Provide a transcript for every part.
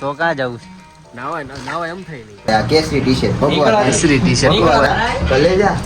તો કા જવું નાવા એમ થઈ નહીં. કેસરી ટી-શર્ટ ભગવાન કેસરી ટી-શર્ટ ભલે જા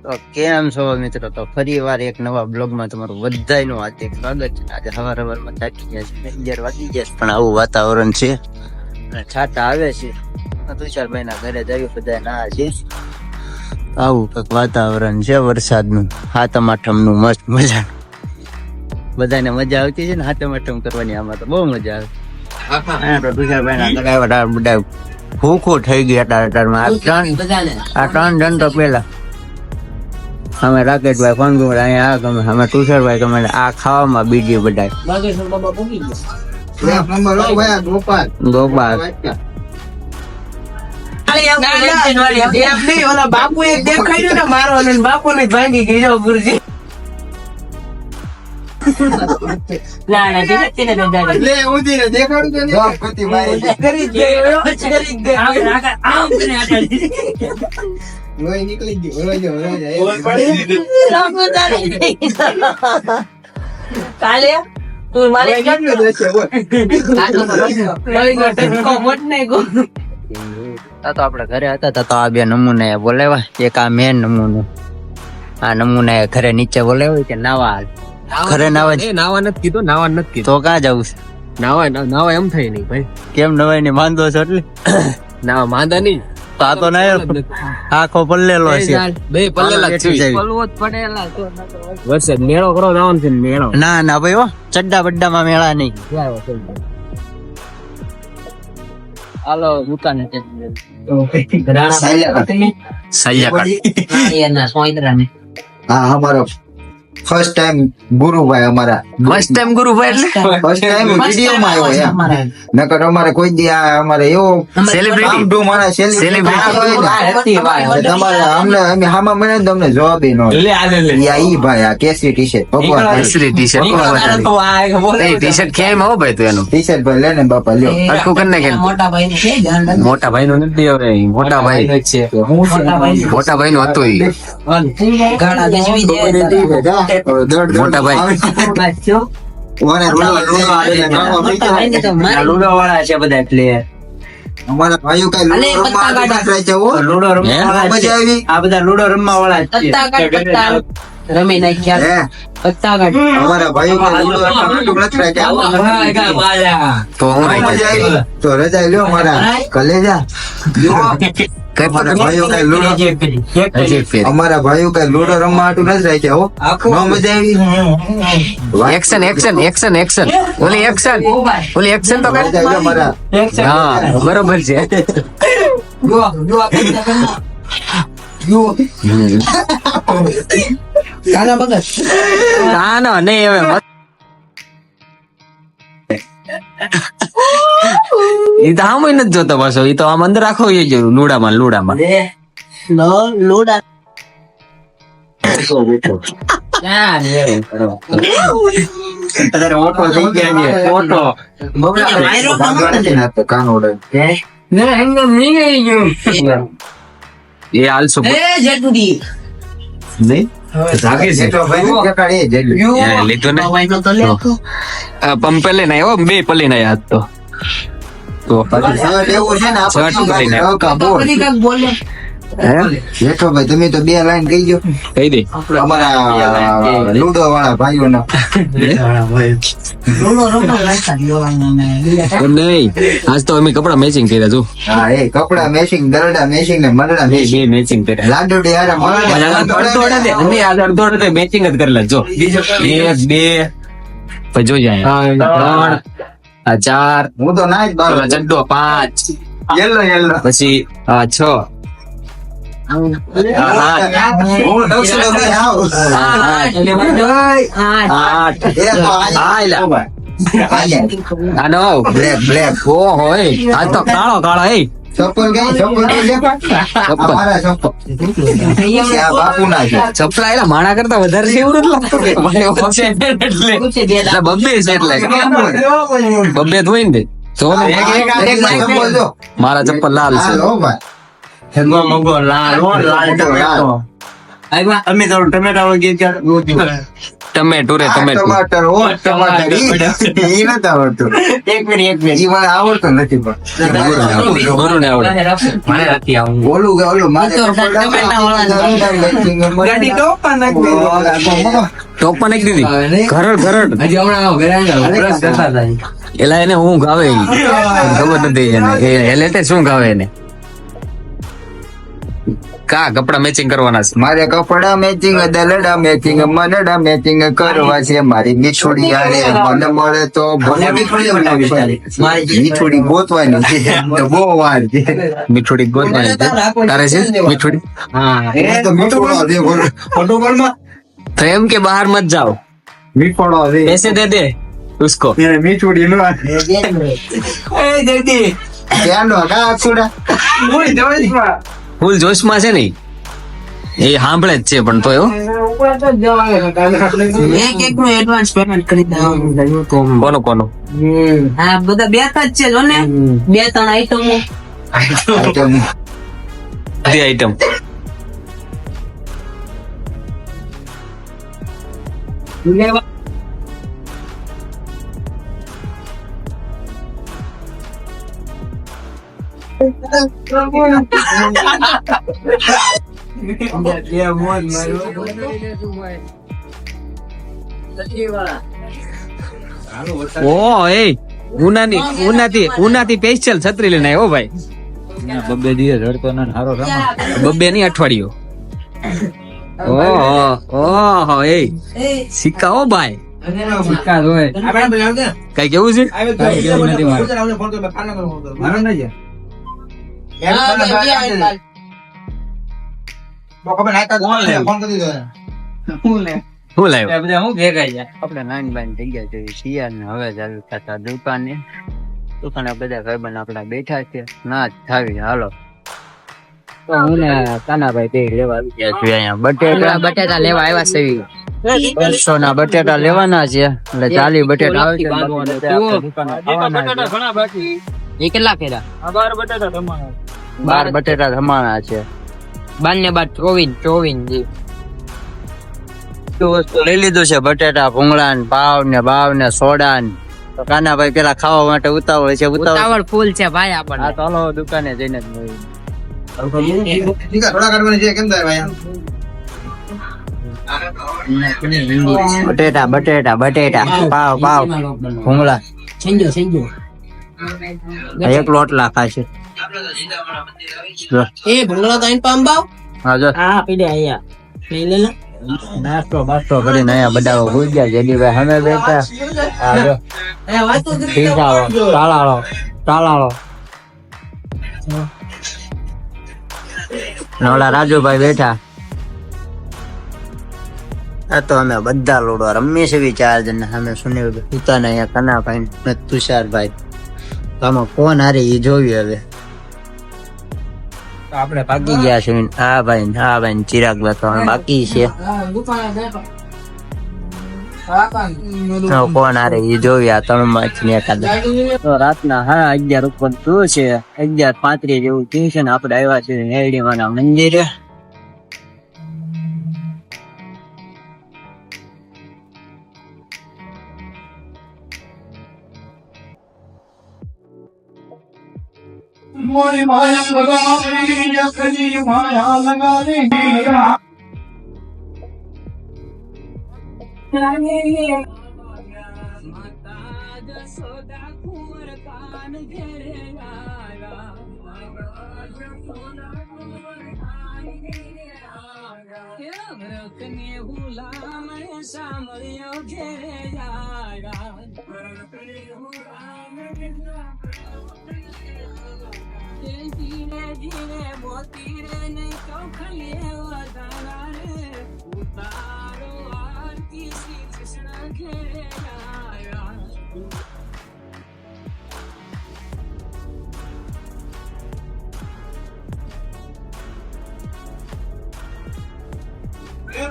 તો કેમ છો મિત્રો? તો ફરી વાર એક નવા બ્લોગમાં તમારું બધાયનું હાર્દિક સ્વાગત છે. આજે સવારમાં થાકી ગયા છે, 11 વાગી ગયા છે, પણ આવું વાતાવરણ છે અને છાટા આવે છે. તુષારભાઈ ના ઘરે જઈએ બધા ના છે. આવું કંઈક વાતાવરણ છે વરસાદનું, હાતમ આઠમનું મસ્ત મજા. બધાને મજા આવતી છે ને હાતમ આઠમ કરવાની. આમાં તો બહુ મજા આવે. તુષારભાઈ ના ઘરે બધા ભૂખું થઈ ગયા અત્યારમાં. આ ત્રણ જણ તો પેલા અમે રાકેશભાઈ ફંગુર અહીંયા ગમે, અમે તુષારભાઈ ગમે. આ ખાવામાં બીજી બધા ગોપાલ બાપુ એક દેખાડ્યું ને મારો અને બાપુ ને ભાંગી ગયો ગુરુજી. તો આપડે ઘરે હતા તો આ બે નમૂના બોલાવ્યા. એક આ મેન નમૂનો, આ નમૂના ઘરે નીચે બોલાવ્યો કે નાવા ઘરે નાવા નથી કીધું, નાવા નથી કીધું. તો ક્યાં જવું છે? નાવા એમ થઈ નહીં ભાઈ. કેમ નવાઈ ની માંદો છો એટલે? નાવા માંદા નહીં. આ તો ના આખો પલ્લેલો છે. બે પલ્લેલા જ છે. વરસાદ મેળો કરો જવાનું છે. મેળો ના ના ભાઈ હો, ચડ્ડા બડ્ડામાં મેળા નહીં. હાલો દુકાને હા અમારો ફર્સ્ટ ટાઈમ ગુરુભાઈ, અમારા ફર્સ્ટ ટાઈમ ગુરુભાઈ એટલે ફર્સ્ટ ટાઈમ વિડિયો માં આવ્યો એમ. નકર અમારે કોઈ દી આ અમારે એવો સેલિબ્રિટી તમારે અમને અમે હામાં મને તમને જવાબ નો ઈ ભાઈ આ કેસરી ટી-શર્ટ ભગવાન કેસરી ટી-શર્ટ ટી-શર્ટ કેમ હો ભાઈ તું એનું ટી-શર્ટ ભાઈ લેને બાપા લ્યો આખું કરીને કેમ મોટા ભાઈ નું નથી હવે મોટા ભાઈ છે. મોટા ભાઈ નું હતું ઈ મોટા ભાઈ લૂડો વાળા છે બધા પ્લેયર. અમારા ભાઈઓ કઈ લૂડો રમવા મજા આવી. આ બધા લૂડો રમવા વાળા રમી નાખ્યા. અમારા ભાઈઓ કઈ લૂડો તો હું મજા આવી. તો રજા લ્યો મારા કલેજા. અમારા ભાઈઓ કઈ લૂડો રમવા હાટું નથી રાખ્યા હો. નો મજા આવી. એક્શન એક્શન એક્શન એક્શન ઓલી એક્શન તો રજા લ્યો મારા. હા બરોબર છે. કાનો નહીં હવે ઈ તો આમ નથી જોતો પાછો. ઈ તો આમ અંદર રાખો એ જરૂર લુડામાં એ હાલશો લીધો ને પંપે લઈને આવ્યો. બે પલી ના યાદ તો જેઠો ભાઈ તમે તો બે લાઈન કહી દો. કહી દે અમારા લૂડો વાળા ભાઈઓ નો નહીં. આજ તો અમે કપડા મેચિંગ કર્યા છું. હા એ કપડા મેચિંગ, દરડા મેચિંગ ને મરડા બે મેચિંગ કર્યા. લાડુડી હારા અડધો મેચિંગ જ કરેલા. જો 1 2 પછી જોઈ જાય 3 4 હું તો ના જ બાર ચડ્ડો 5 યેલો પછી 6 બ્લેક ઓ હોય આજ તો કાળો ચપ્પલ કઈ બાપુ ના છે. ચપલા એલા માણા કરતા વધારે છે એવું નથી લાગતું. બબ્બે છે એટલે બબ્બે ધોઈ ને જો ને બોલજો મારા ચપ્પલ લાલ છે હાલો ભાઈ હેમો મગો લાલ હો, લાલ ટમેટો. અમે તો ટમેટા વગેરે ટમેટો રે ટમેટો ટમાટર ઓ ટમાટર ઈ નથી આવડતું એક મિનિટ ઈ મને આવડતું નથી પણ ગુરુ ને આવડે મને નથી આવું ઓલું મારે ગાડી તો પણ નથી ટોપા નાખી દીધી ઘરડ ઘરડ હજી હમણાં એલા એને હું ગાવે ઈ. ખબર નથી એને એ લેટે શું ગાવે એને કા કપડા મેચિંગ કરવાના છે મારે કપડા મેચિંગ દલડા મેચિંગ મનડા મેચિંગ કરવા છે મારી મીઠોડી યારે મને મળે તો ભલે મીઠોડી ગોતવાની છે તો બહુ વાર છે મીઠોડી ગોતવાની છે. તારે છે મીઠોડી તો મીઠોડો દે બોલો તો એમ કે બહાર મત જાઓ મીઠોડો દે पैसे दे दे उसको મેરે મીઠોડી નો એ જલ્દી ત્યાંનો કા અક્ષુડા ઓય જવાય ફૂલ જોશમાં છે ને એ સાંભળે જ છે પણ તો એવો એક એક નું એડવાન્સ પેમેન્ટ કરી દેવાનું. કોનું કોનું હા બધા બેઠા જ છે જો ને 2-3 આઈટમો. બધી આઈટમ ઓ એ ઉનાથી સ્પેશિયલ છત્રી લઈને આવ્યો ભાઈ બબ્બે ની અઠવાડિયો ઓહો એ સિક્કા હો ભાઈ કઈ કેવું છે શું લાવ્યો આપણે નાની બાની જગ્યા જોઈ શિયાળ ને હવે ચાલુ થતા દુકાને બધા ભાઈબંધ આપડા બેઠા છે ના જ થાવી હાલો તો હું ને કાનાભાઈ બે લેવા આવી ગયા છીએ અહીંયા બટેટા લેવા આવ્યા છે 200 ના બટેટા લેવાના છે એટલે 40 બટેટા આવે છે એ કેટલા ફેરા? 12 બટેટા ધમાણા છે 12 ને 24 જી. વસ્તુ લઈ લીધું છે બટેટા ભૂંગળા ને પાવ ને સોડા ને તો કાનાભાઈ પેલા ખાવા માટે ઉતાવળ છે ઉતાવળ ફૂલ છે ભાઈ આપણને. હા તો હાલો દુકાને જઈને જ મળીએ. બટેટા પાવ ભૂંગળા સંજો એક લોટલા ખાશે એ ભૂંગળા તો પામ બાવ. હા જો હા પીડે અહીંયા લઈ લે. નાસ્તો કરીને અહીંયા બધા ભૂલ ગયા જેડીભાઈ અમે બેઠા હા જો ટાળાળો ઓલા રાજુભાઈ બેઠા આ તો અમે બધા લોડો રમીએ છીએ 4 જણ અમે સુનિલ પિતાને અહીંયા કનાભાઈ ને તુષારભાઈ તો આમાં કોણ હારે એ જોયું હવે આપણે ભાગી ગયા છે આ ભાઈ ચિરાગ બાકી છે કોણ હારે એ જોયું આ 3 માંથી એકાદા તો રાતના 11:30 ઉપર થયું છે 11:35 જેવું થયું છે ને આપણે આવ્યા છે હેરડીમાના મંદિરે મોરી માયા લગાવી કજી માયા લગાવી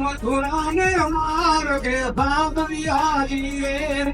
મથુરા ને અમાર કે ભાગ બિહારી